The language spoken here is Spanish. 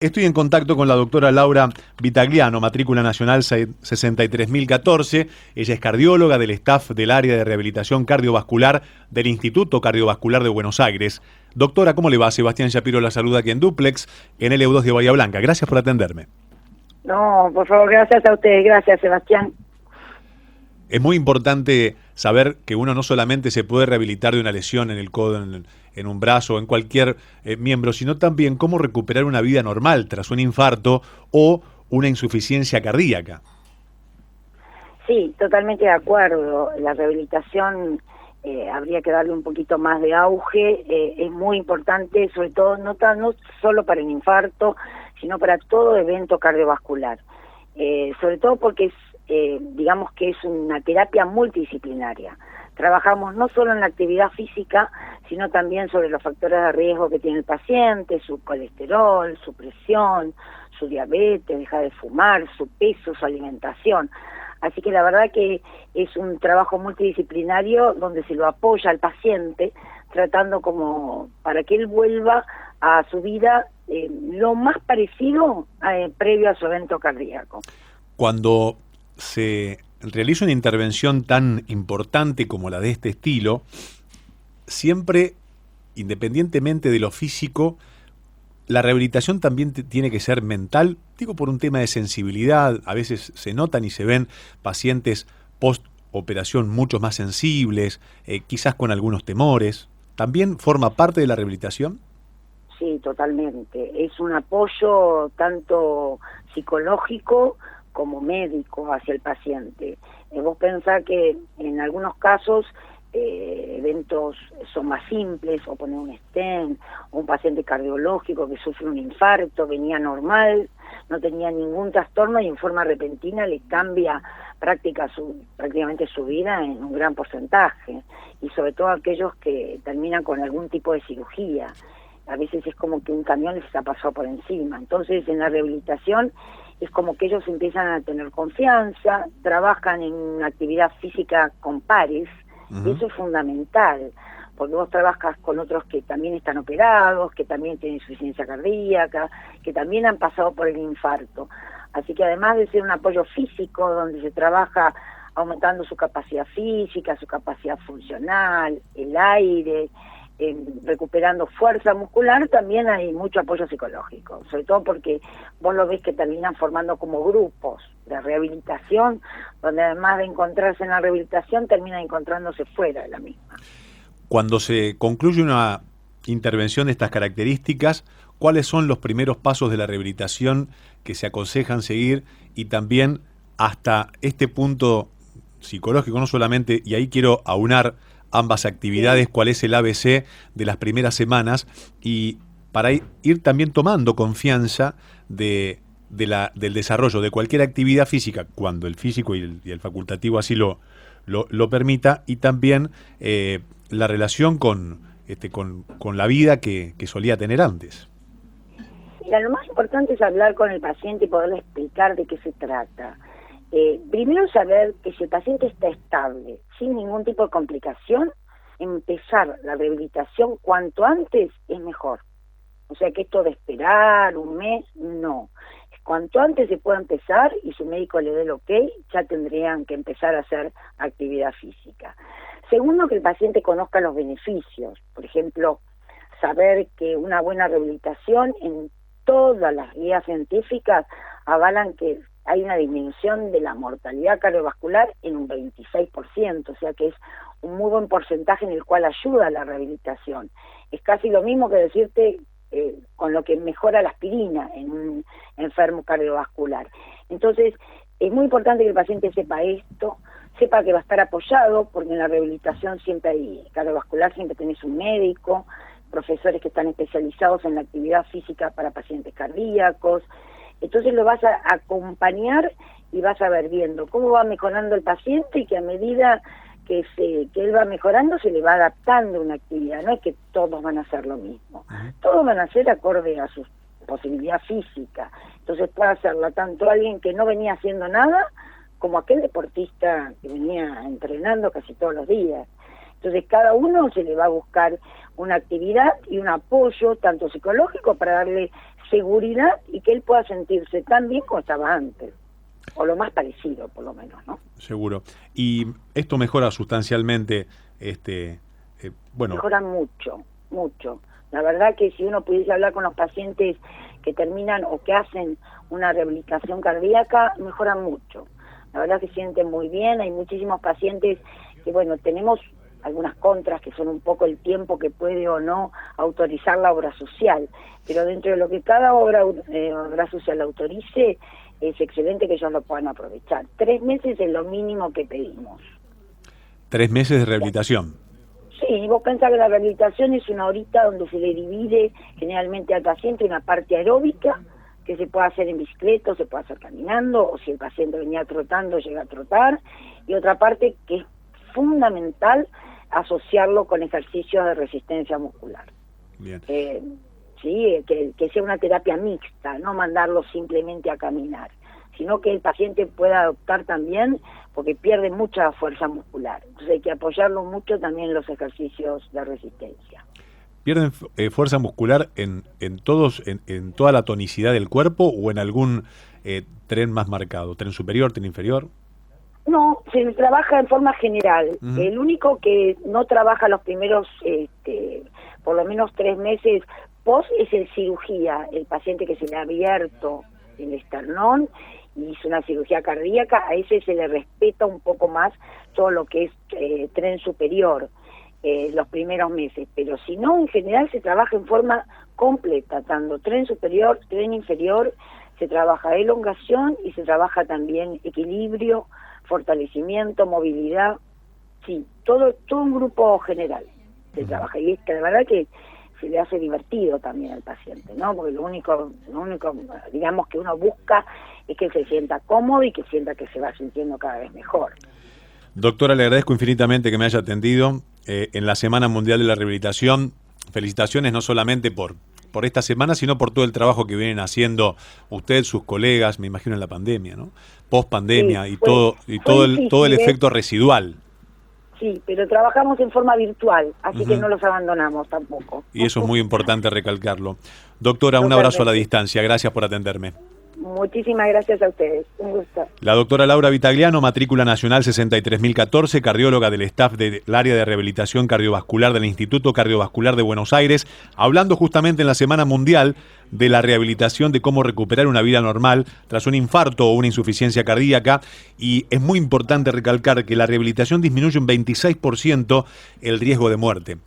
Estoy en contacto con la doctora Laura Vitagliano, matrícula nacional 63014. Ella es cardióloga del staff del área de rehabilitación cardiovascular del Instituto Cardiovascular de Buenos Aires. Doctora, ¿cómo le va? Sebastián Shapiro la saluda aquí en Duplex, en LU2 de Bahía Blanca. Gracias por atenderme. No, por favor, gracias a ustedes. Gracias, Sebastián. Es muy importante saber que uno no solamente se puede rehabilitar de una lesión en el codo, en un brazo o en cualquier miembro, sino también cómo recuperar una vida normal tras un infarto o una insuficiencia cardíaca. Sí, totalmente de acuerdo. La rehabilitación habría que darle un poquito más de auge. Es muy importante, sobre todo no solo para el infarto, sino para todo evento cardiovascular. Sobre todo porque digamos que es una terapia multidisciplinaria. Trabajamos no solo en la actividad física, sino también sobre los factores de riesgo que tiene el paciente, su colesterol, su presión, su diabetes, dejar de fumar, su peso, su alimentación. Así que la verdad que es un trabajo multidisciplinario donde se lo apoya al paciente, tratando como para que él vuelva a su vida lo más parecido previo a su evento cardíaco. Cuando se realiza una intervención tan importante como la de este estilo, siempre, independientemente de lo físico, la rehabilitación también tiene que ser mental, digo por un tema de sensibilidad. A veces se notan y se ven pacientes post-operación mucho más sensibles, quizás con algunos temores. ¿También forma parte de la rehabilitación? Sí, totalmente. Es un apoyo tanto psicológico como médico hacia el paciente. Vos pensás que en algunos casos eventos son más simples, o poner un stent, o un paciente cardiológico que sufre un infarto, venía normal, no tenía ningún trastorno y en forma repentina le cambia prácticamente su vida en un gran porcentaje, y sobre todo aquellos que terminan con algún tipo de cirugía. A veces es como que un camión les ha pasado por encima. Entonces en la rehabilitación es como que ellos empiezan a tener confianza, trabajan en actividad física con pares, y eso es fundamental, porque vos trabajas con otros que también están operados, que también tienen insuficiencia cardíaca, que también han pasado por el infarto. Así que además de ser un apoyo físico, donde se trabaja aumentando su capacidad física, su capacidad funcional, el aire, recuperando fuerza muscular, también hay mucho apoyo psicológico, sobre todo porque vos lo ves que terminan formando como grupos de rehabilitación, donde además de encontrarse en la rehabilitación, terminan encontrándose fuera de la misma. Cuando se concluye una intervención de estas características, ¿cuáles son los primeros pasos de la rehabilitación que se aconsejan seguir? Y también hasta este punto psicológico, no solamente, y ahí quiero aunar ambas actividades, Sí. cuál es el ABC de las primeras semanas, y para ir también tomando confianza del desarrollo de cualquier actividad física, cuando el físico y el facultativo así lo permita, y también la relación con la vida que solía tener antes. Mira, lo más importante es hablar con el paciente y poderle explicar de qué se trata. Primero saber que si el paciente está estable, sin ningún tipo de complicación, empezar la rehabilitación cuanto antes es mejor. O sea que esto de esperar un mes, no. Cuanto antes se pueda empezar y su médico le dé el ok, ya tendrían que empezar a hacer actividad física. Segundo, que el paciente conozca los beneficios. Por ejemplo, saber que una buena rehabilitación en todas las guías científicas avalan que hay una disminución de la mortalidad cardiovascular en un 26%, o sea que es un muy buen porcentaje en el cual ayuda a la rehabilitación. Es casi lo mismo que decirte con lo que mejora la aspirina en un enfermo cardiovascular. Entonces, es muy importante que el paciente sepa esto, sepa que va a estar apoyado, porque en la rehabilitación siempre hay cardiovascular, siempre tenés un médico, profesores que están especializados en la actividad física para pacientes cardíacos. Entonces lo vas a acompañar y vas a ver viendo cómo va mejorando el paciente, y que a medida que él va mejorando se le va adaptando una actividad. No es que todos van a hacer lo mismo, todos van a hacer acorde a su posibilidad física. Entonces puede hacerlo tanto alguien que no venía haciendo nada como aquel deportista que venía entrenando casi todos los días. Entonces cada uno se le va a buscar una actividad y un apoyo tanto psicológico para darle seguridad y que él pueda sentirse tan bien como estaba antes, o lo más parecido, por lo menos, ¿no? Seguro. Y esto mejora sustancialmente, bueno... Mejora mucho, mucho. La verdad que si uno pudiese hablar con los pacientes que terminan o que hacen una rehabilitación cardíaca, mejoran mucho. La verdad que sienten muy bien. Hay muchísimos pacientes que, bueno, tenemos algunas contras que son un poco el tiempo que puede o no autorizar la obra social, pero dentro de lo que cada obra social autorice, es excelente que ellos lo puedan aprovechar. 3 meses es lo mínimo que pedimos. 3 meses de rehabilitación. Sí, vos pensás que la rehabilitación es una horita donde se le divide generalmente al paciente una parte aeróbica, que se puede hacer en bicicleta, o se puede hacer caminando, o si el paciente venía trotando, llega a trotar, y otra parte que es fundamental asociarlo con ejercicios de resistencia muscular. Bien. Sí, que sea una terapia mixta, no mandarlo simplemente a caminar, sino que el paciente pueda adoptar también, porque pierde mucha fuerza muscular. Entonces hay que apoyarlo mucho también en los ejercicios de resistencia. ¿Pierden fuerza muscular en toda la tonicidad del cuerpo o en algún tren más marcado? ¿Tren superior, tren inferior? No, se trabaja en forma general. Uh-huh. El único que no trabaja los primeros, por lo menos 3 meses post, es el cirugía. El paciente que se le ha abierto el esternón y hizo una cirugía cardíaca, a ese se le respeta un poco más todo lo que es tren superior los primeros meses. Pero si no, en general se trabaja en forma completa, tanto tren superior, tren inferior, se trabaja elongación y se trabaja también equilibrio, fortalecimiento, movilidad, sí, todo un grupo general se trabaja, y es que la verdad que se le hace divertido también al paciente, ¿no? Porque lo único, digamos, que uno busca es que se sienta cómodo y que sienta que se va sintiendo cada vez mejor. Doctora, le agradezco infinitamente que me haya atendido en la Semana Mundial de la Rehabilitación. Felicitaciones no solamente por esta semana, sino por todo el trabajo que vienen haciendo usted, sus colegas, me imagino en la pandemia, ¿no? Post pandemia, sí, todo el efecto residual. Sí, pero trabajamos en forma virtual, así que no los abandonamos tampoco. Y eso es muy importante recalcarlo. Doctora, un abrazo a la distancia. Gracias por atenderme. Muchísimas gracias a ustedes. Un gusto. La doctora Laura Vitagliano, matrícula nacional 63014, cardióloga del staff del área de rehabilitación cardiovascular del Instituto Cardiovascular de Buenos Aires, hablando justamente en la Semana Mundial de la rehabilitación, de cómo recuperar una vida normal tras un infarto o una insuficiencia cardíaca. Y es muy importante recalcar que la rehabilitación disminuye un 26% el riesgo de muerte.